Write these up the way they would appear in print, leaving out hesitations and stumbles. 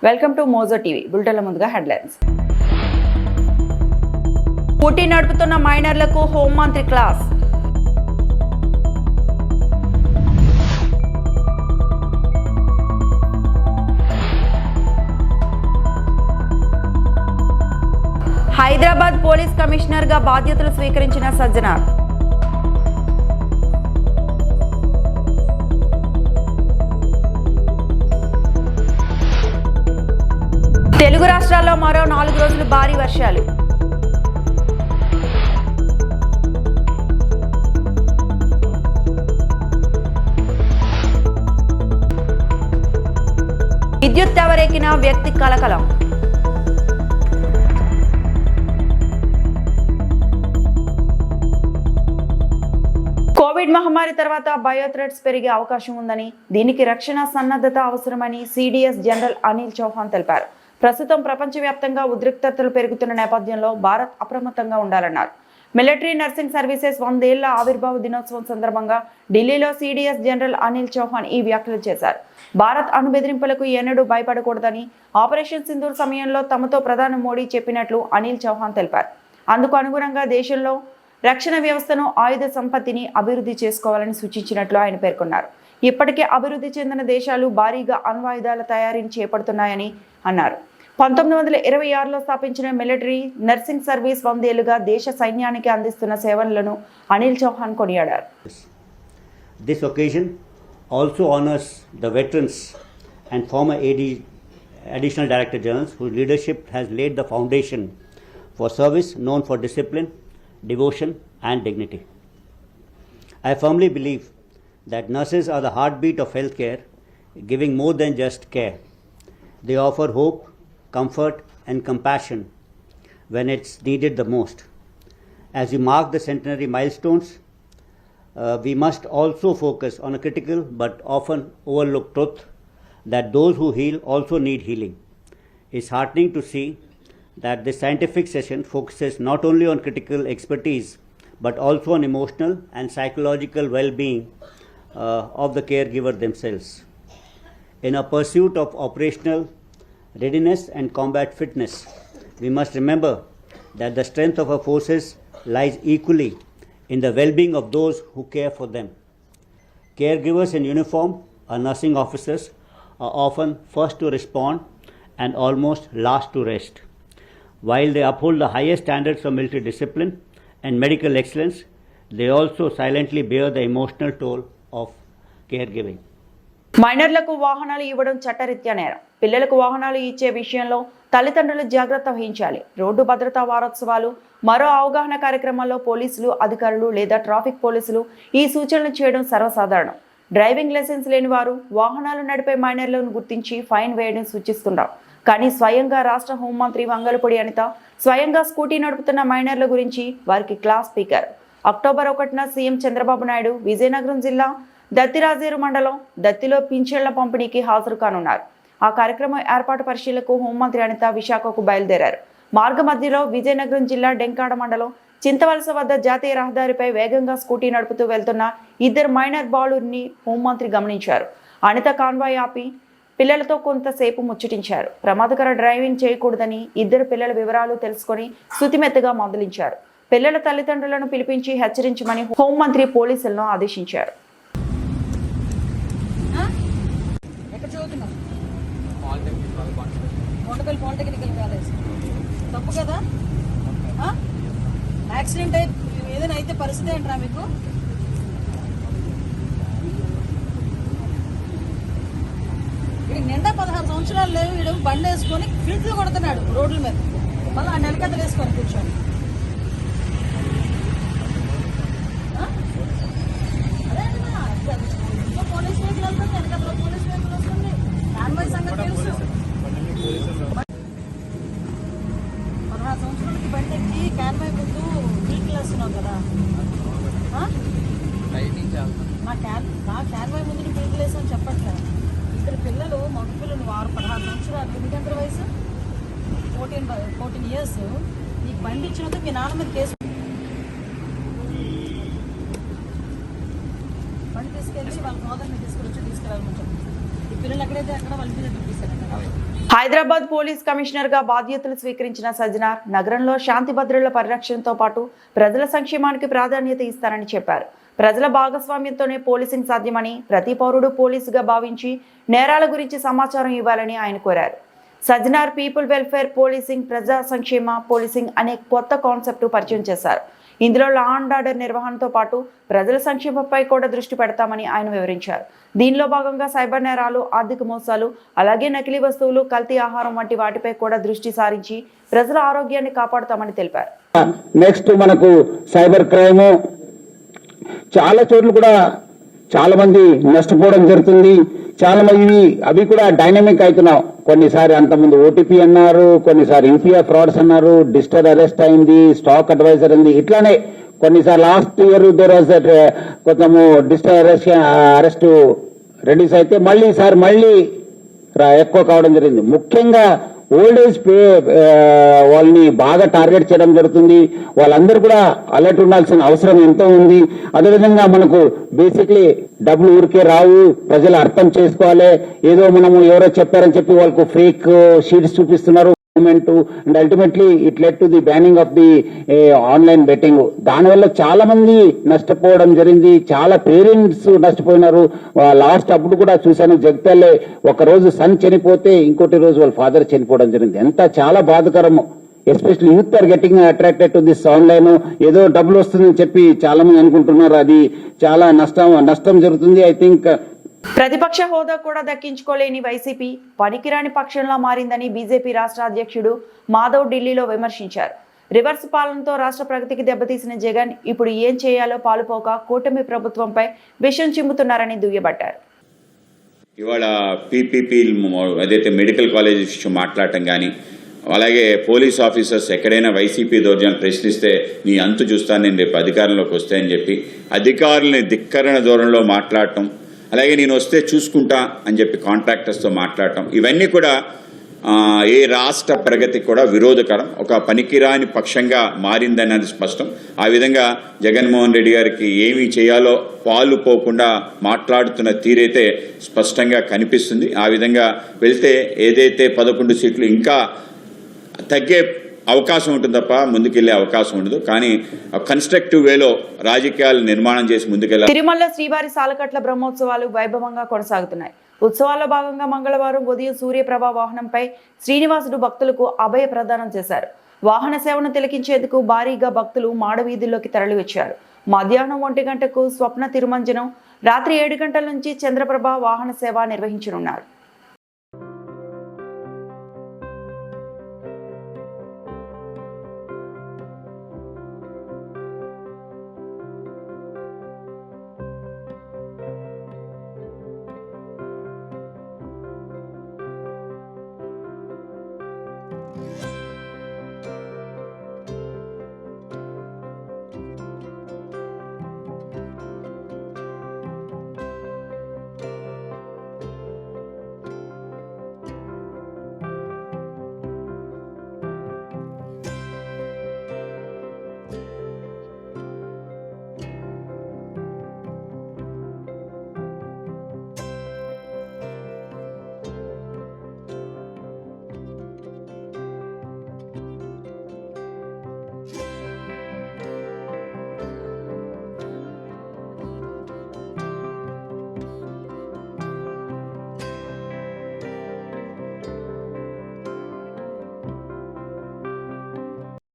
Welcome to Mojo TV. బులెటిన్ల ముందుగా headlines. Scooty నడుపుతున్న మైనర్లకు హోంమంత్రి క్లాస్. హైదరాబాద్ పోలీస్ కమిషనర్ గా బాధ్యతలు స్వీకరించిన సజ్జనార్. తెలుగు రాష్ట్రాల్లో మరో 4 రోజులు భారీ వర్షాలు. విద్యుత్ టవర్ ఎక్కిన వ్యక్తి కలకలం. కోవిడ్ మహమ్మారి తర్వాత బయో థ్రెట్స్ పెరిగే అవకాశం ఉందని, దీనికి రక్షణ సన్నద్ధత అవసరమని సిడిఎస్ జనరల్ అనిల్ చౌహాన్ తెలిపారు. ప్రస్తుతం ప్రపంచవ్యాప్తంగా ఉద్రిక్తతలు పెరుగుతున్న నేపథ్యంలో భారత్ అప్రమత్తంగా ఉండాలన్నారు. మిలిటరీ నర్సింగ్ సర్వీసెస్ 100 ఏళ్ల ఆవిర్భావ దినోత్సవం సందర్భంగా ఢిల్లీలో సిడిఎస్ జనరల్ అనిల్ చౌహాన్ ఈ వ్యాఖ్యలు చేశారు. భారత్ అణు బెదిరింపులకు ఎన్నడూ భయపడకూడదని ఆపరేషన్ సింధూర్ సమయంలో తమతో ప్రధాని మోడీ చెప్పినట్లు అనిల్ చౌహాన్ తెలిపారు. అందుకు అనుగుణంగా దేశంలో రక్షణ వ్యవస్థను, ఆయుధ సంపత్తిని అభివృద్ధి చేసుకోవాలని సూచించినట్లు ఆయన పేర్కొన్నారు. ఇప్పటికే అభివృద్ధి చెందిన దేశాలు భారీగా అణ్వాయుధాల తయారీని చేపడుతున్నాయని అన్నారు. 1926లో స్థాపించిన మిలిటరీ నర్సింగ్ సర్వీస్ 100 ఏళ్లుగా దేశ సైన్యానికి అందిస్తున్న సేవలను అనిల్ చౌహాన్ కొనియాడారు. This occasion also honors the veterans and former additional director generals whose leadership has laid the foundation for service known for discipline, devotion and dignity. I firmly believe that nurses are the heartbeat of healthcare, giving more than just care. They offer hope, comfort and compassion when it's needed the most. As we mark the centenary milestones, we must also focus on a critical but often overlooked truth that those who heal also need healing. It's heartening to see that this scientific session focuses not only on critical expertise but also on emotional and psychological well-being of the caregiver themselves. In a pursuit of operational readiness and combat fitness, we must remember that the strength of our forces lies equally in the well-being of those who care for them. Caregivers in uniform or nursing officers are often first to respond and almost last to rest. While they uphold the highest standards of military discipline and medical excellence, they also silently bear the emotional toll of caregiving. మైనర్లకు వాహనాలు ఇవ్వడం చట్టరీత్యా నేరం. పిల్లలకు వాహనాలు ఇచ్చే విషయంలో తల్లిదండ్రులు జాగ్రత్త వహించాలి. రోడ్డు భద్రతా వారోత్సవాలు, మరో అవగాహన కార్యక్రమాల్లో పోలీసులు, అధికారులు లేదా ట్రాఫిక్ పోలీసులు ఈ సూచనలు చేయడం సర్వసాధారణం. డ్రైవింగ్ లైసెన్స్ లేని వారు వాహనాలు నడిపే మైనర్లను గుర్తించి ఫైన్ వేయడం సూచిస్తున్నాం. కానీ స్వయంగా రాష్ట్ర హోంమంత్రి వంగలపూడి అనిత స్వయంగా స్కూటీ నడుపుతున్న మైనర్ల గురించి వారికి క్లాస్ స్పీకర్. అక్టోబర్ 1న సీఎం చంద్రబాబు నాయుడు విజయనగరం జిల్లా దత్తిరాజేరు మండలం దత్తిలో పింఛన్ల పంపిణీకి హాజరు కానున్నారు. ఆ కార్యక్రమం ఏర్పాటు పరిశీలనకు హోంమంత్రి అనిత విశాఖకు బయలుదేరారు. మార్గ మధ్యలో విజయనగరం జిల్లా డెంకాడ మండలం చింతవలస వద్ద జాతీయ రహదారిపై వేగంగా స్కూటీ నడుపుతూ వెళ్తున్న 2 మైనర్ బాలుర్ని హోంమంత్రి గమనించారు. అనిత కాన్వాయ్ ఆపి పిల్లలతో కొంతసేపు ముచ్చటించారు. ప్రమాదకర డ్రైవింగ్ చేయకూడదని 2 పిల్లల వివరాలు తెలుసుకొని శృతిమెత్తగా మందలించారు. పిల్లల తల్లిదండ్రులను పిలిపించి హెచ్చరించమని హోంమంత్రి పోలీసులను ఆదేశించారు. పాలిటెక్నికల్ కాలేజ్ తప్పు కదా. యాక్సిడెంట్ ఏదైనా అయితే పరిస్థితి ఏంట్రా మీకు? వీడికి నిండా 16 సంవత్సరాలు లేవు. వీడు బండి వేసుకొని ఫిల్ట్లు కొడుతున్నాడు రోడ్ల మీద. మళ్ళీ ఆ నెలకత్తలు వేసుకొని కూర్చోండి. అదే పోలీస్ వెహికల్ వెళ్తుంది, వెనకత్తలో పోలీస్ వెహికల్ వస్తుంది. దానిపై సంగతి తెలుసు. 16 సంవత్సరాలకి బండి ఎక్కి క్యాన్వై ముందు ఫిల్ట్లు వేస్తున్నావు కదా. నా క్యాన్వై ముందు ఫిల్ట్లు వేసాను చెప్పట్లేదు. 2 పిల్లలు, మగ పిల్లలు 16 సంవత్సరాలు. ఎందుకంటే వయసు 14 ఇయర్స్. నీకు బండి ఇచ్చినందుకు మీ నాన్న మీద కేసు. బండి తీసుకెళ్ళి వాళ్ళ సోదరుని తీసుకెళ్ళమని చెప్పి ఈ పిల్లలు ఎక్కడైతే అక్కడ వాళ్ళ మీద తీసుకెళ్ళారు. హైదరాబాద్ పోలీస్ కమిషనర్ గా బాధ్యతలు స్వీకరించిన సజ్జనార్ నగరంలో శాంతి భద్రతల పరిరక్షణతో పాటు ప్రజల సంక్షేమానికి ప్రాధాన్యత ఇస్తారని చెప్పారు. ప్రజల భాగస్వామ్యంతోనే పోలీసింగ్ సాధ్యమని, ప్రతి పౌరుడు పోలీసుగా భావించి నేరాల గురించి సమాచారం ఇవ్వాలని ఆయన కోరారు. సజ్జనార్ పీపుల్ వెల్ఫేర్ పోలీసింగ్, ప్రజా సంక్షేమ పోలీసింగ్ అనే కొత్త కాన్సెప్ట్ పరిచయం చేశారు. ఇందులో లా అండ్ ఆర్డర్ నిర్వహణతో పాటు ప్రజల సంక్షేమంపై కూడా దృష్టి పెడతామని ఆయన వివరించారు. దీనిలో భాగంగా సైబర్ నేరాలు, ఆర్థిక మోసాలు, అలాగే నకిలీ వస్తువులు, కల్తీ ఆహారం వంటి వాటిపై కూడా దృష్టి సారించి ప్రజల ఆరోగ్యాన్ని కాపాడుతామని తెలిపారు. నెక్స్ట్ మనకు సైబర్ క్రైమ్ చాలా చోట్ల కూడా చాలా మంది నష్టపోవడం జరుగుతుంది. చాలా మంది అవి కూడా డైనమిక్ అవుతున్నాం. కొన్నిసారి అంతకుముందు ఓటీపీ అన్నారు, కొన్నిసారి యూపీఐ ఫ్రాడ్స్ అన్నారు, డిజిటల్ అరెస్ట్ అయింది, స్టాక్ అడ్వైజర్ అయింది. ఇట్లానే కొన్నిసారి లాస్ట్ ఇయర్ కొంచెము డిజిటల్ అరెస్ట్ రెడ్యూస్ అయితే మళ్ళీ ఈసారి మళ్ళీ ఎక్కువ కావడం జరిగింది. ముఖ్యంగా ఓల్డ్ ఏజ్ వాళ్ళని బాగా టార్గెట్ చేయడం జరుగుతుంది. వాళ్ళందరూ కూడా అలర్ట్ ఉండాల్సిన అవసరం ఎంతో ఉంది. అదేవిధంగా మనకు బేసిక్లీ డబ్బులు ఊరికే రావు, ప్రజలు అర్థం చేసుకోవాలి. ఏదో మనము ఎవరో చెప్పారని చెప్పి వాళ్ళకు ఫేక్ షీట్స్ చూపిస్తున్నారు and ultimately it led to the banning of the online betting. దానివల్ల చాలా మంది నష్టపోవడం జరిగింది. చాలా పేరెంట్స్ నష్టపోయినారు. లాస్ట్ అప్పుడు కూడా చూశాను, జగిత్యాల ఒక రోజు సన్ చనిపోతే ఇంకోటి రోజు వాళ్ళ ఫాదర్ చనిపోవడం జరిగింది. ఎంత చాలా బాధకరము. Especially youth are getting attracted to this online. ఏదో డబ్బులు వస్తుందని చెప్పి చాలా మంది అనుకుంటున్నారు. అది చాలా నష్టం జరుగుతుంది. ఐ థింక్ ప్రతిపక్ష హోదా కూడా దక్కించుకోలేని వైసీపీ పనికిరాని పక్షంలా మారిందని బీజేపీ రాష్ట్ర అధ్యక్షుడు మాధవ్ ఢిల్లీలో విమర్శించారు. రివర్స్ పాలనతో రాష్ట్ర ప్రగతికి దెబ్బతీసిన జగన్ ఇప్పుడు ఏం చేయాలో పాలుపోక కూటమి ప్రభుత్వంపై విషం చిమ్ముతున్నారని దుయ్యబట్టారు. ఇవాళ పీపీపీ ఏదైతే మెడికల్ కాలేజ్ విషయం మాట్లాడటం కానీ, అలాగే పోలీస్ ఆఫీసర్స్ ఎక్కడైనా వైసీపీ దౌర్జన్యాలు ప్రశ్నిస్తే నీ అంతు చూస్తాను నేను రేపు అధికారంలోకి వస్తాయని చెప్పి అధికారులని ధిక్కరణ ధోరణిలో మాట్లాడటం, అలాగే నేను వస్తే చూసుకుంటా అని చెప్పి కాంట్రాక్టర్స్తో మాట్లాడటం, ఇవన్నీ కూడా ఏ రాష్ట్ర ప్రగతికి కూడా విరోధకరం, ఒక పనికిరాని పక్షంగా మారిందన్నది స్పష్టం. ఆ విధంగా జగన్మోహన్ రెడ్డి గారికి ఏమి చేయాలో పాలు పోకుండా మాట్లాడుతున్న తీరైతే స్పష్టంగా కనిపిస్తుంది. ఆ విధంగా వెళ్తే ఏదైతే 11 సీట్లు ఇంకా తగ్గే అవకాశం ఉంటుంది తప్ప ముందుకెళ్లే అవకాశం ఉండదు. కానీ కన్స్ట్రక్టివ్ వేలో రాజకీయాలు నిర్మాణం చేసి ముందుకెళ్ళాలి. తిరుమల శ్రీవారి సాలకట్ల బ్రహ్మోత్సవాలు వైభవంగా కొనసాగుతున్నాయి. ఉత్సవాల్లో భాగంగా మంగళవారం ఉదయం సూర్యప్రభ వాహనంపై శ్రీనివాసుడు భక్తులకు అభయ ప్రదానం చేశారు. వాహన సేవను తిలకించేందుకు భారీగా భక్తులు మాడవీధుల్లోకి తరలివచ్చారు. మధ్యాహ్నం 1 గంటకు స్వప్న తిరుమంజనం, రాత్రి 7 గంటల నుంచి చంద్రప్రభ వాహన సేవ నిర్వహించనున్నారు.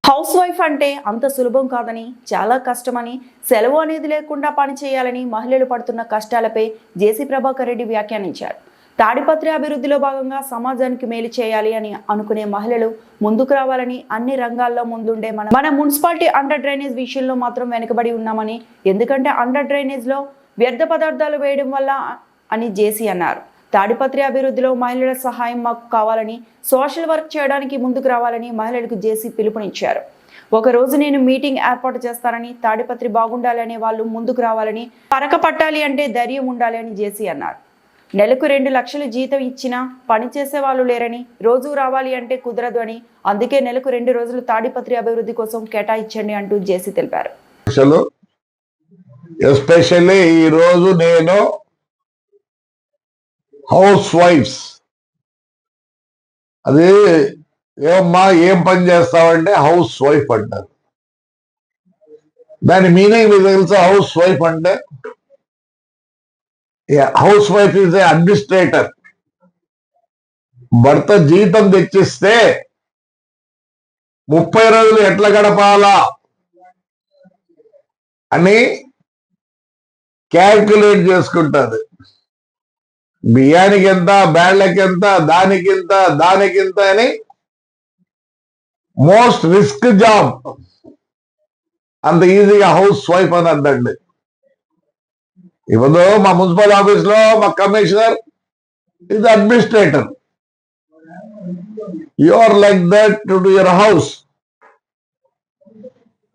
హౌస్ వైఫ్ అంటే అంత సులభం కాదని, చాలా కష్టమని, సెలవు అనేది లేకుండా పని చేయాలని మహిళలు పడుతున్న కష్టాలపై జేసీ ప్రభాకర్ రెడ్డి వ్యాఖ్యానించారు. తాడిపత్రి అభివృద్ధిలో భాగంగా సమాజానికి మేలు చేయాలి అని అనుకునే మహిళలు ముందుకు రావాలని, అన్ని రంగాల్లో ముందుండే మన మున్సిపాలిటీ అండర్ డ్రైనేజ్ విషయంలో మాత్రం వెనుకబడి ఉన్నామని, ఎందుకంటే అండర్ డ్రైనేజ్లో వ్యర్థ పదార్థాలు వేయడం వల్ల అని జేసీ అన్నారు. తాడిపత్రి అభివృద్ధిలో మహిళల సహాయం మాకు కావాలని, సోషల్ వర్క్ చేయడానికి ముందుకు రావాలని మహిళలకు జేసీ పిలుపునిచ్చారు. ఒకరోజు నేను మీటింగ్ ఏర్పాటు చేస్తానని, తాడిపత్రి బాగుండాలి అనే వాళ్ళు ముందుకు రావాలని, పరక పట్టాలి అంటే ధైర్యం ఉండాలి అని జేసీ అన్నారు. నెలకు 2 లక్షలు జీతం ఇచ్చినా పనిచేసే వాళ్ళు లేరని, రోజు రావాలి అంటే కుదరదు అని, అందుకే నెలకు 2 రోజులు తాడిపత్రి అభివృద్ధి కోసం కేటాయించండి అంటూ జేసీ తెలిపారు. ఎస్పెషల్లీ ఈ రోజు నేను హౌస్ వైఫ్స్ అది ఏమమ్మా ఏం పని చేస్తావంటే హౌస్ వైఫ్ అంటారు. దాని మీనింగ్ మీకు తెలుసా? హౌస్ వైఫ్ అంటే house wife is a administrator. భర్త జీతం తెచ్చిస్తే 30 రోజులు ఎట్లా గడపాలా అని క్యాల్కులేట్ చేసుకుంటుంది. బియ్యానికి ఎంత, బ్యాళ్ళకి ఎంత, దానికింత అని. Most risk job. అంత ఈజీగా హౌస్ వైఫ్ అని అద్దండి. ఇప్పుడు మా మున్సిపల్ ఆఫీస్ లో మా commissioner is administrator. You are like that to do your house.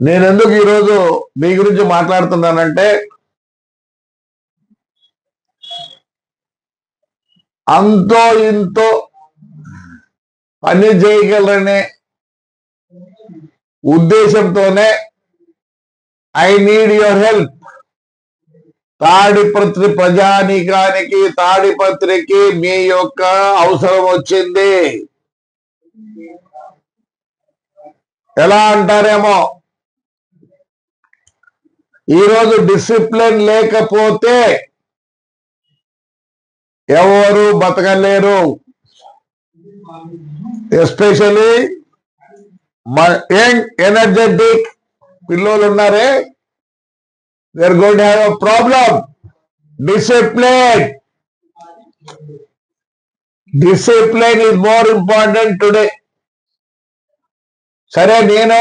నేను ఎందుకు ఈరోజు మీ గురించి మాట్లాడుతున్నానంటే, అంతో ఇంతో పని చేయగలరనే ఉద్దేశంతోనే I need your help. Tadipatri ప్రజానీకానికి, తాడిపత్రికి మీ యొక్క అవసరం వచ్చింది. ఎలా అంటారేమో, ఈరోజు డిసిప్లిన్ లేకపోతే ఎవరు బతకలేరు. ఎస్పెషలీ యంగ్ ఎనర్జెటిక్ పిల్లలు ఉన్నారే, they are going to have a problem. Discipline is more important today. సరే, నేను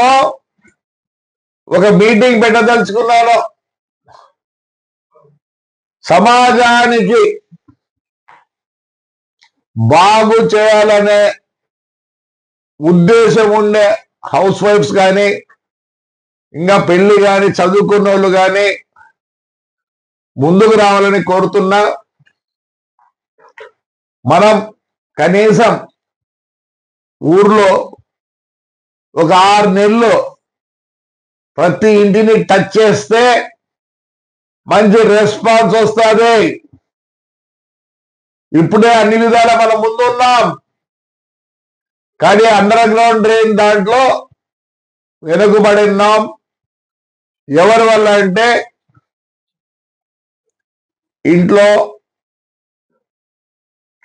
ఒక మీటింగ్ పెట్టదలుచుకున్నాను. సమాజానికి బాగు చేయాలనే ఉద్దేశం ఉండే హౌస్ వైఫ్స్ కానీ, ఇంకా పెళ్లి కానీ, చదువుకున్న వాళ్ళు కానీ ముందుకు రావాలని కోరుతున్నా. మనం కనీసం ఊర్లో ఒక 6 నెలలు ప్రతి ఇంటిని టచ్ చేస్తే మంచి రెస్పాన్స్ వస్తుంది. ఇప్పుడే అన్ని విధాలా మనం ముందు ఉన్నాం, కానీ అండర్ గ్రౌండ్ డ్రైన్ దాంట్లో వెనుకబడి ఉన్నాం. ఎవరి వల్ల అంటే ఇంట్లో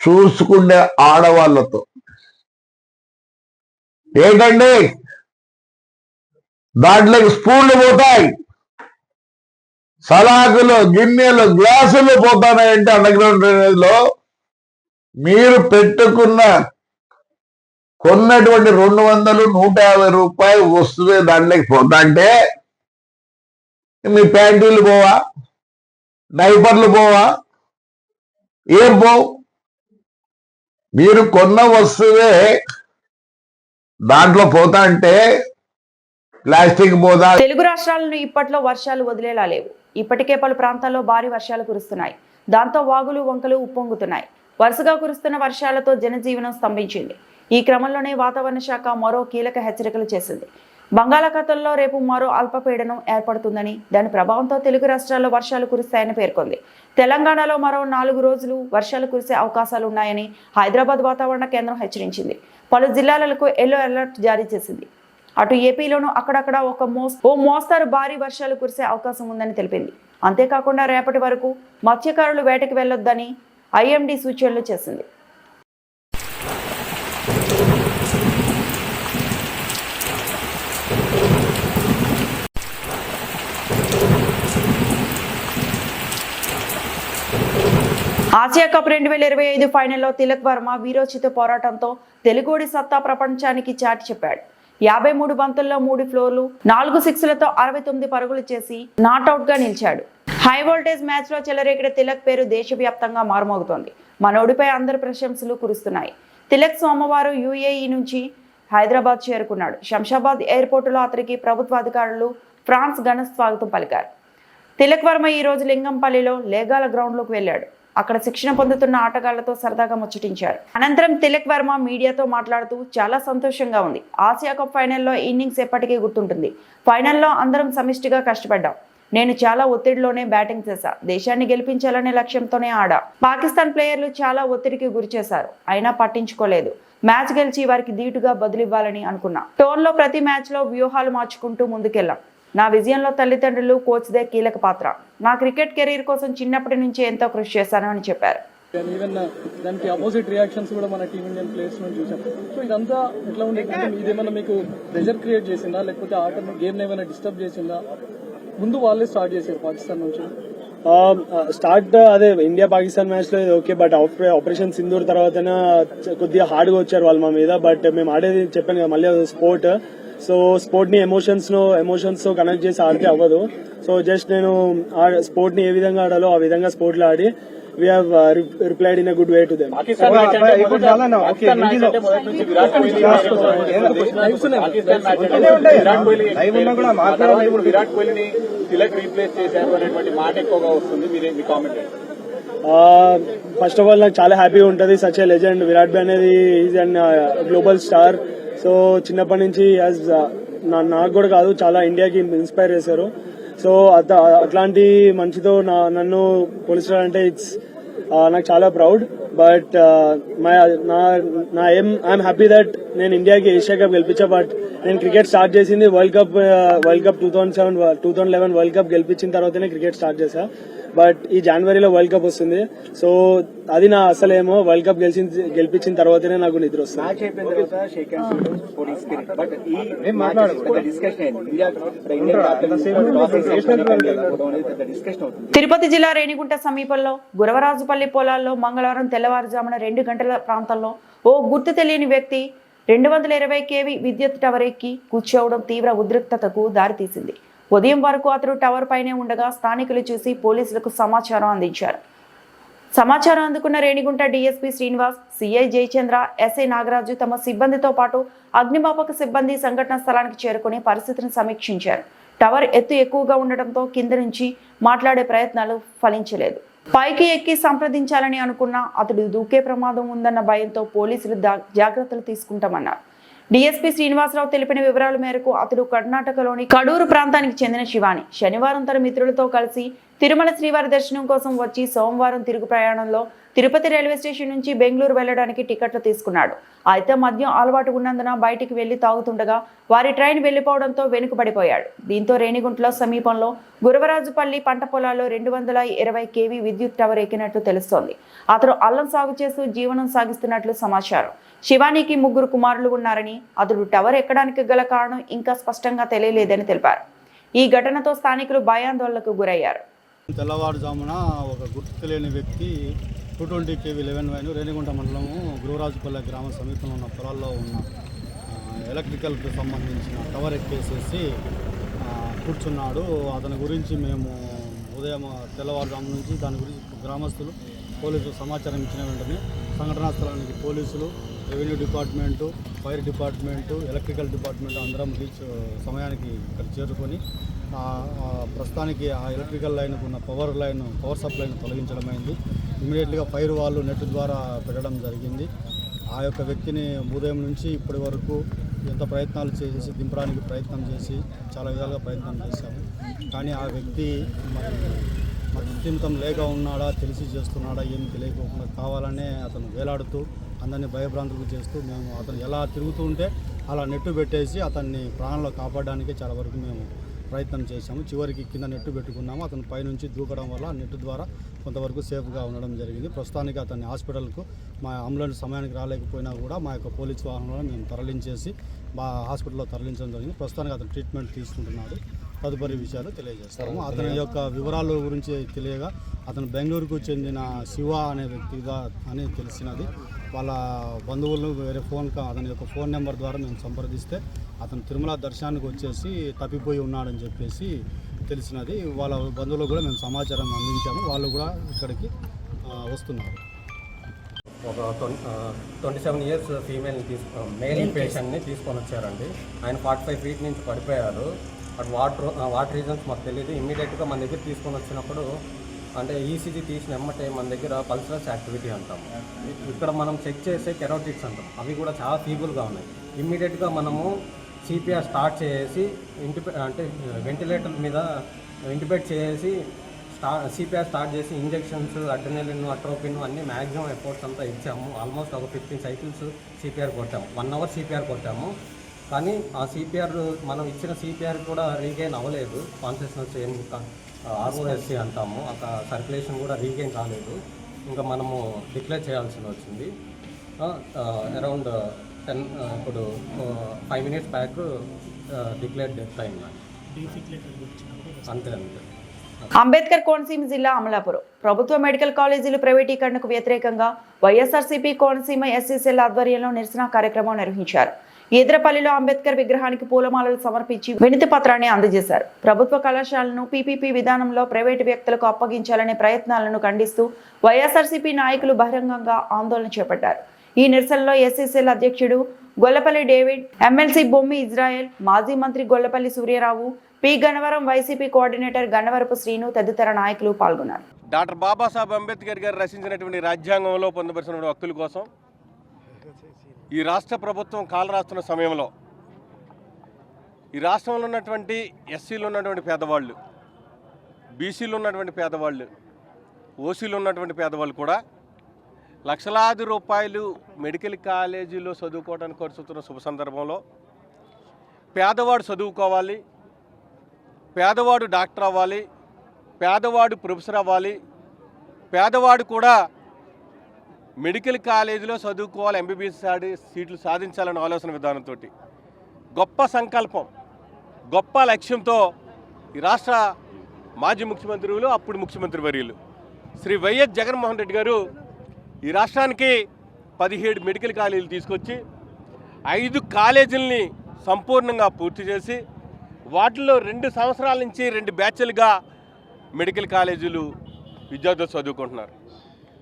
చూసుకునే ఆడవాళ్ళతో. ఏంటండి, దాంట్లోకి స్పూన్లు పోతాయి, సలాకులు, గిన్నెలు, గ్లాసులు పోతాయంటే అండర్ గ్రౌండ్ డ్రైనేజ్ లో మీరు కొన్నటువంటి 200, 150 రూపాయలు వస్తువే దాంట్లోకి పోతా అంటే మీ ప్యాంటీలు పోవా, డైపర్లు పోవా, ఏం పోవు. మీరు కొన్న వస్తువే దాంట్లో పోతా అంటే ప్లాస్టిక్ పోదా. తెలుగు రాష్ట్రాలను ఇప్పట్లో వర్షాలు వదిలేలా లేవు. ఇప్పటికే పలు ప్రాంతాల్లో భారీ వర్షాలు కురుస్తున్నాయి. దాంతో వాగులు, వంకలు ఉప్పొంగుతున్నాయి. వరుసగా కురుస్తున్న వర్షాలతో జనజీవనం స్తంభించింది. ఈ క్రమంలోనే వాతావరణ శాఖ మరో కీలక హెచ్చరికలు చేసింది. బంగాళాఖాతంలో రేపు మరో అల్పపీడనం ఏర్పడుతుందని, దాని ప్రభావంతో తెలుగు రాష్ట్రాల్లో వర్షాలు కురుస్తాయని పేర్కొంది. తెలంగాణలో మరో 4 రోజులు వర్షాలు కురిసే అవకాశాలు ఉన్నాయని హైదరాబాద్ వాతావరణ కేంద్రం హెచ్చరించింది. పలు జిల్లాలకు ఎల్లో అలర్ట్ జారీ చేసింది. అటు ఏపీలోనూ అక్కడక్కడ ఓ మోస్తారు భారీ వర్షాలు కురిసే అవకాశం ఉందని తెలిపింది. అంతేకాకుండా రేపటి వరకు మత్స్యకారులు వేటకి వెళ్లొద్దని ఐఎండీ సూచనలు చేసింది. ఆసియా కప్ 2025 ఫైనల్లో తిలక్ వర్మ వీరోచిత పోరాటంతో తెలుగోడి సత్తా ప్రపంచానికి చాటి చెప్పాడు. 53 బంతుల్లో 3 ఫ్లోర్లు, 4 సిక్స్లతో 69 పరుగులు చేసి నాట్అవుట్ గా నిలిచాడు. హై వోల్టేజ్ మ్యాచ్ లో చెలరేగిన తిలక్ పేరు దేశవ్యాప్తంగా మారుమోగుతోంది. మనోడిపై అందరి ప్రశంసలు కురుస్తున్నాయి. తిలక్ సోమవారం యుఏఈ నుంచి హైదరాబాద్ చేరుకున్నాడు. శంషాబాద్ ఎయిర్పోర్టులో అతనికి ప్రభుత్వ అధికారులు ఫ్రాన్స్ ఘన స్వాగతం పలికారు. తిలక్ వర్మ ఈ రోజు లింగంపల్లిలో లేగాల గ్రౌండ్లోకి వెళ్లాడు. అక్కడ శిక్షణ పొందుతున్న ఆటగాళ్లతో సరదాగా ముచ్చటించారు. అనంతరం తిలక్ వర్మ మీడియాతో మాట్లాడుతూ చాలా సంతోషంగా ఉంది. ఆసియా కప్ ఫైనల్లో ఇన్నింగ్స్ ఎప్పటికీ గుర్తుంటుంది. ఫైనల్లో అందరం సమిష్టిగా కష్టపడ్డాం. నేను చాలా ఒత్తిడిలోనే బ్యాటింగ్ చేశా. దేశాన్ని గెలిపించాలనే లక్ష్యంతోనే ఆడా. పాకిస్తాన్ ప్లేయర్లు చాలా ఒత్తిడికి గురి చేశారు, అయినా పట్టించుకోలేదు. మ్యాచ్ గెలిచి వారికి ధీటుగా బదులివ్వాలని అనుకున్నా. టోర్లో ప్రతి మ్యాచ్లో వ్యూహాలు మార్చుకుంటూ ముందుకెళ్ళాం. నా విజయంలో తల్లిదండ్రులు, కోచ్దే కీలక పాత్ర. నా క్రికెట్ కెరీర్ కోసం చిన్నప్పటి నుంచి ఎంతో కృషి చేశాను అని చెప్పారు. ఈవెన్ దానికి అపోజిట్ రియాక్షన్స్ కూడా మన టీమ్ ఇండియన్ ప్లేయర్స్ నుంచి చూసాం. సో ఇదంతా ఎట్లా ఉండేది అంటే ఇదేమైనా మీకు ప్రెషర్ క్రియేట్ చేసిందా, లేకపోతే ఆటను గేమ్ ఏమైనా డిస్టర్బ్ చేసిందా? ముందు వాళ్ళే స్టార్ట్ చేశారు పాకిస్తాన్ నుంచి. స్టార్ట్ అదే ఇండియా పాకిస్తాన్ మ్యాచ్ లో ఓకే, బట్ ఆపరేషన్ సింధూర్ తర్వాతనే కొద్దిగా హార్డ్ గా వచ్చారు వాళ్ళు మా మీద. బట్ మేము ఆడేది చెప్పాను కదా మళ్ళీ స్పోర్ట్. సో స్పోర్ట్ ని ఎమోషన్స్ తో కనెక్ట్ చేసి ఆడితే అవ్వదు. సో జస్ట్ నేను స్పోర్ట్ ని ఏ విధంగా ఆడాలో ఆ విధంగా స్పోర్ట్ లో ఆడి we have replied in a good way to them. First of all నాకు చాలా హ్యాపీగా ఉంటుంది. సచ్ ఏ లెజెండ్ విరాట్ భాయ్ అనేది is and global star. So చిన్నప్పటి నుంచి నాకు కూడా కాదు చాలా ఇండియాకి ఇన్స్పైర్ చేశారు. సో అట్లాంటి మంచితో నన్ను పోలిస్తారంటే ఇట్స్ నాకు చాలా ప్రౌడ్. బట్ నా ఐఎమ్ హ్యాపీ దట్ నేను ఇండియాకి ఏషియా కప్ గెలిపించా. బట్ నేను క్రికెట్ స్టార్ట్ చేసింది వరల్డ్ కప్ 2011 వరల్డ్ కప్ గెలిపించిన తర్వాతనే క్రికెట్ స్టార్ట్ చేశా. బట్ ఈ జనవరిలో వరల్డ్ కప్ వస్తుంది. సో అది నా అసలేమో వరల్డ్ కప్ గెలిపించిన తర్వాతనే నాకు నిద్ర వస్తుంది. తిరుపతి జిల్లా రేణిగుంట సమీపంలో గురవరాజుపల్లి పొలాల్లో మంగళవారం తెల్లవారుజామున 2 గంటల ప్రాంతంలో ఓ గుర్తు తెలియని వ్యక్తి 220 kV విద్యుత్ టవర్ ఎక్కి కూర్చోవడం తీవ్ర ఉద్రిక్తతకు దారితీసింది. ఉదయం వరకు అతడు టవర్ పైనే ఉండగా స్థానికులు చూసి పోలీసులకు సమాచారం అందించారు. సమాచారం అందుకున్న Renigunta DSP Srinivas, CI Jayachandra, SI Nagaraju తమ సిబ్బందితో పాటు అగ్నిమాపక సిబ్బంది సంఘటన స్థలానికి చేరుకుని పరిస్థితిని సమీక్షించారు. టవర్ ఎత్తు ఎక్కువగా ఉండటంతో కింద నుంచి మాట్లాడే ప్రయత్నాలు ఫలించలేదు. పైకి ఎక్కి సంప్రదించాలని అనుకున్న అతడు దూకే ప్రమాదం ఉందన్న భయంతో పోలీసులు జాగ్రత్తలు తీసుకుంటామన్నారు. డీఎస్పీ శ్రీనివాసరావు తెలిపిన వివరాల మేరకు అతడు కర్ణాటకలోని కడూరు ప్రాంతానికి చెందిన శివాని శనివారం తన మిత్రులతో కలిసి తిరుమల శ్రీవారి దర్శనం కోసం వచ్చి సోమవారం తిరుగు ప్రయాణంలో తిరుపతి రైల్వే స్టేషన్ నుంచి బెంగళూరు వెళ్లడానికి టికెట్లు తీసుకున్నాడు. అయితే మద్యం అలవాటు ఉన్నందున బయటికి వెళ్లి తాగుతుండగా వారి ట్రైన్ వెళ్లిపోవడంతో వెనుకబడిపోయాడు. దీంతో రేణిగుంటలో సమీపంలో గురవరాజుపల్లి పంట పొలాల్లో 220 kV విద్యుత్ టవర్ ఎక్కినట్లు తెలుస్తోంది. అతడు అల్లం సాగు చేస్తూ జీవనం సాగిస్తున్నట్లు సమాచారం. శివానికి 3 కుమారులు ఉన్నారని, అతడు టవర్ ఎక్కడానికి గల కారణం ఇంకా స్పష్టంగా తెలియలేదని తెలిపారు. ఈ ఘటనతో స్థానికులు భయాందోళనకు గురయ్యారు. తెల్లవారుజామున ఒక గుర్తు తెలియని వ్యక్తి 220 kV 11 వైను రేణిగుంట మండలము గురవరాజుపల్లి గ్రామం సమీపంలో ఉన్న పొలాల్లో ఉన్న ఎలక్ట్రికల్కి సంబంధించిన టవర్ ఎక్కేసేసి కూర్చున్నాడు. అతని గురించి మేము ఉదయం తెల్లవారుజాము నుంచి దాని గురించి గ్రామస్తులు పోలీసులు సమాచారం ఇచ్చిన వెంటనే సంఘటనా స్థలానికి పోలీసులు, revenue department, fire department, electrical department అందరం సమయానికి ఇక్కడ చేరుకొని ప్రస్తుతానికి ఆ ఎలక్ట్రికల్ లైన్కు ఉన్న పవర్ సప్లైను తొలగించడమైంది. ఇమీడియట్గా ఫైర్ వాళ్ళు నెట్ ద్వారా పెట్టడం జరిగింది. ఆ యొక్క వ్యక్తిని ఉదయం నుంచి ఇప్పటి వరకు ఎంత ప్రయత్నాలు చేసి దింపడానికి ప్రయత్నం చేసి చాలా విధాలుగా ప్రయత్నం చేశాము. కానీ ఆ వ్యక్తి మధ్యంతం లేక ఉన్నాడా, తెలిసి చేస్తున్నాడా ఏమి తెలియకోకుండా కావాలనే అతను వేలాడుతూ అందరినీ భయభ్రాంతులు చేస్తూ మేము అతను ఎలా తిరుగుతూ ఉంటే అలా నెట్టు పెట్టేసి అతన్ని ప్రాణంలో కాపాడడానికి చాలా వరకు మేము ప్రయత్నం చేశాము. చివరికి కింద నెట్టు పెట్టుకున్నాము. అతను పైనుంచి దూకడం వల్ల నెట్టు ద్వారా కొంతవరకు సేఫ్గా ఉండడం జరిగింది. ప్రస్తుతానికి అతన్ని హాస్పిటల్కు మా అంబులెన్స్ సమయానికి రాలేకపోయినా కూడా మా యొక్క పోలీసు వాహనంలో మేము తరలించేసి మా హాస్పిటల్లో తరలించడం జరిగింది. ప్రస్తుతానికి అతను ట్రీట్మెంట్ తీసుకుంటున్నాడు. తదుపరి విషయాలు తెలియజేస్తాము. అతని యొక్క వివరాల గురించి తెలియగా అతను బెంగళూరుకు చెందిన శివ అనే వ్యక్తిగా అని తెలిసినది. వాళ్ళ బంధువులు వేరే అతని యొక్క ఫోన్ నెంబర్ ద్వారా మేము సంప్రదిస్తే అతను తిరుమల దర్శనానికి వచ్చేసి తప్పిపోయి ఉన్నాడని చెప్పేసి తెలిసినది. వాళ్ళ బంధువులకు కూడా మేము సమాచారం అందించాము. వాళ్ళు కూడా ఇక్కడికి వస్తున్నారు. ఒక 27 years ఫీమేల్ని మేల్ పేషెంట్ని తీసుకొని వచ్చారండి. ఆయన 45 feet నుంచి పడిపోయారు. బట్ వాట్ రీజన్స్ మాకు తెలియదు. ఇమ్మీడియట్గా మన దగ్గర తీసుకొని వచ్చినప్పుడు అంటే ఈసీజీ తీసిన ఎమ్మటే మన దగ్గర పల్సరస్ యాక్టివిటీ అంటాం. ఇక్కడ మనం చెక్ చేసే కెరోటిడ్స్ అంటాం. అవి కూడా చాలా ఫీబుల్గా ఉన్నాయి. ఇమ్మీడియట్గా మనము సిపిఆర్ స్టార్ట్ చేసి వెంటిలేటర్ మీద ఇంటిబేట్ చేసి సిపిఆర్ స్టార్ట్ చేసి ఇంజెక్షన్స్, అడ్రినలిన్, అట్రోపిన్ అన్ని మ్యాక్సిమం ఎఫర్ట్స్ అంతా ఇచ్చాము. ఆల్మోస్ట్ ఒక 15 సైకిల్స్ సిపిఆర్ కొట్టాము, 1 అవర్ సిపిఆర్ కొట్టాము. కానీ ఆ సిపిఆర్ మనం ఇచ్చిన సిపిఆర్ కూడా రీగైన్ అవ్వలేదు. కాన్షియస్నెస్ ఏం ఆర్ఓఎస్సి అంటాము, ఒక సర్క్యులేషన్ కూడా రీగైన్ కాలేదు. ఇంకా మనము డిక్లేర్ చేయాల్సి వచ్చింది. అరౌండ్ 10 ఇప్పుడు 5 minutes బ్యాక్ డిక్లేర్ డెత్ అయింది. అంతే అంతే. అంబేద్కర్ కోనసీమ జిల్లా అమలాపురం ప్రభుత్వ మెడికల్ కాలేజీలు ప్రైవేటీకరణకు వ్యతిరేకంగా వైఎస్ఆర్సీపీ కోనసీమ ఎస్సీసీల ఆధ్వర్యంలో నిరసన కార్యక్రమం నిర్వహించారు. ఈద్రపల్లిలో అంబేద్కర్ విగ్రహానికి పూలమాలలు సమర్పించి వినతి పత్రాన్ని అందజేశారు. ప్రభుత్వ కళాశాలను పీపీపీ విధానంలో ప్రైవేటు వ్యక్తులకు అప్పగించాలనే ప్రయత్నాలను ఖండిస్తూ వైఎస్ఆర్సీపీ నాయకులు బహిరంగంగా ఆందోళన చేపట్టారు. ఈ నిరసనలో ఎస్సీసీల అధ్యక్షుడు Gollapalli David, MLC Bommi Israel, మాజీ మంత్రి Gollapalli Surya Rao, P Gannavaram YCP coordinator Gannavarapu Srinu తదితర నాయకులు పాల్గొన్నారు. డాక్టర్ బాబాసాహెబ్ అంబేద్కర్ గారు రచించినటువంటి రాజ్యాంగంలో పొందుపరిచిన హక్కుల కోసం ఈ రాష్ట్ర ప్రభుత్వం కాలరాస్తున్న సమయంలో ఈ రాష్ట్రంలో ఉన్నటువంటి ఎస్సీలు ఉన్నటువంటి పేదవాళ్ళు, బీసీలు ఉన్నటువంటి పేదవాళ్ళు, ఓసీలు ఉన్నటువంటి పేదవాళ్ళు కూడా లక్షలాది రూపాయలు మెడికల్ కాలేజీలో చదువుకోవడానికి ఖర్చుతున్న శుభ సందర్భంలో పేదవాడు చదువుకోవాలి, పేదవాడు డాక్టర్ అవ్వాలి, పేదవాడు ప్రొఫెసర్ అవ్వాలి, పేదవాడు కూడా మెడికల్ కాలేజీలో చదువుకోవాలి, ఎంబీబీఎస్ సీట్లు సాధించాలనే ఆలోచన విధానంతో గొప్ప సంకల్పం, గొప్ప లక్ష్యంతో ఈ రాష్ట్ర మాజీ ముఖ్యమంత్రులు, అప్పుడు ముఖ్యమంత్రి వర్యులు శ్రీ వైఎస్ జగన్మోహన్ రెడ్డి గారు ఈ రాష్ట్రానికి 17 మెడికల్ కాలేజీలు తీసుకొచ్చి 5 కాలేజీలని సంపూర్ణంగా పూర్తి చేసి వాటిల్లో 2 సంవత్సరాల నుంచి 2 బ్యాచ్లుగా మెడికల్ కాలేజీలు విద్యార్థులు చదువుకుంటున్నారు.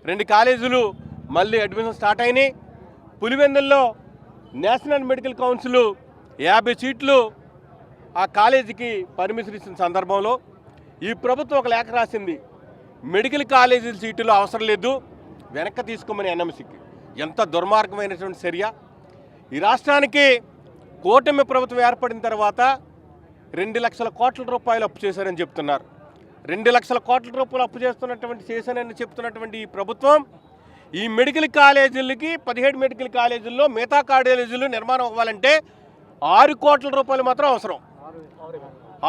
2 కాలేజీలు మళ్ళీ అడ్మిషన్ స్టార్ట్ అయినాయి. పులివెందుల్లో నేషనల్ మెడికల్ కౌన్సిల్ 50 సీట్లు ఆ కాలేజీకి పర్మిషన్ ఇచ్చిన సందర్భంలో ఈ ప్రభుత్వం ఒక లేఖ రాసింది, మెడికల్ కాలేజీల సీట్లు అవసరం లేదు, వెనక్కి తీసుకోమని ఎన్ఎంసీకి. ఎంత దుర్మార్గమైనటువంటి చర్య! ఈ రాష్ట్రానికి కూటమి ప్రభుత్వం ఏర్పడిన తర్వాత 2 లక్షల కోట్ల రూపాయలు అప్పు చేశారని చెప్తున్నారు. 2 లక్షల కోట్ల రూపాయలు అప్పు చేశానని చెప్తున్నటువంటి ఈ ప్రభుత్వం ఈ మెడికల్ కాలేజీలకి 17 మెడికల్ కాలేజీల్లో మిగతా కాలేజీలు నిర్మాణం అవ్వాలంటే 6 కోట్ల రూపాయలు మాత్రం అవసరం.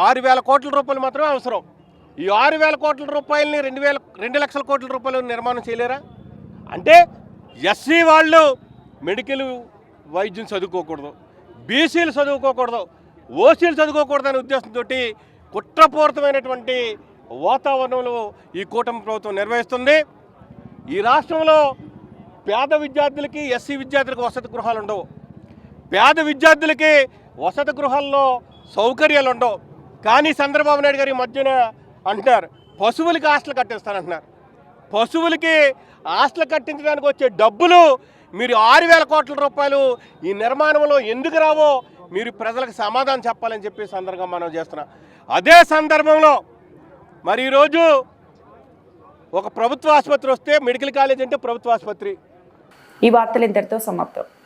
6,000 కోట్ల రూపాయలు మాత్రమే అవసరం. ఈ 6,000 కోట్ల రూపాయలని 2 లక్షల కోట్ల రూపాయలు నిర్మాణం చేయలేరా? అంటే ఎస్సీ వాళ్ళు మెడికల్ వైద్యం చదువుకోకూడదు, బీసీలు చదువుకోకూడదు, ఓసీలు చదువుకోకూడదు అనే ఉద్దేశంతో కుట్రపూరితమైనటువంటి వాతావరణంలో ఈ కూటమి ప్రభుత్వం నిర్వహిస్తుంది. ఈ రాష్ట్రంలో పేద విద్యార్థులకి, ఎస్సీ విద్యార్థులకు వసతి గృహాలు ఉండవు. పేద విద్యార్థులకి వసతి గృహాల్లో సౌకర్యాలు ఉండవు. కానీ చంద్రబాబు నాయుడు గారి మధ్యన అంటున్నారు పశువులకి హాస్టల్ కట్టిస్తానంటున్నారు. పశువులకి హాస్టల్ కట్టించడానికి వచ్చే డబ్బులు మీరు 6,000 కోట్ల రూపాయలు ఈ నిర్మాణంలో ఎందుకు రావో మీరు ప్రజలకు సమాధానం చెప్పాలని చెప్పి సందర్భంగా మనం చేస్తున్నాం. అదే సందర్భంలో మరి ఈరోజు ఒక ప్రభుత్వ ఆసుపత్రి వస్తే మెడికల్ కాలేజ్ అంటే ప్రభుత్వ ఆసుపత్రి. ఈ వార్తలు ఇంతటితో సమాప్తం.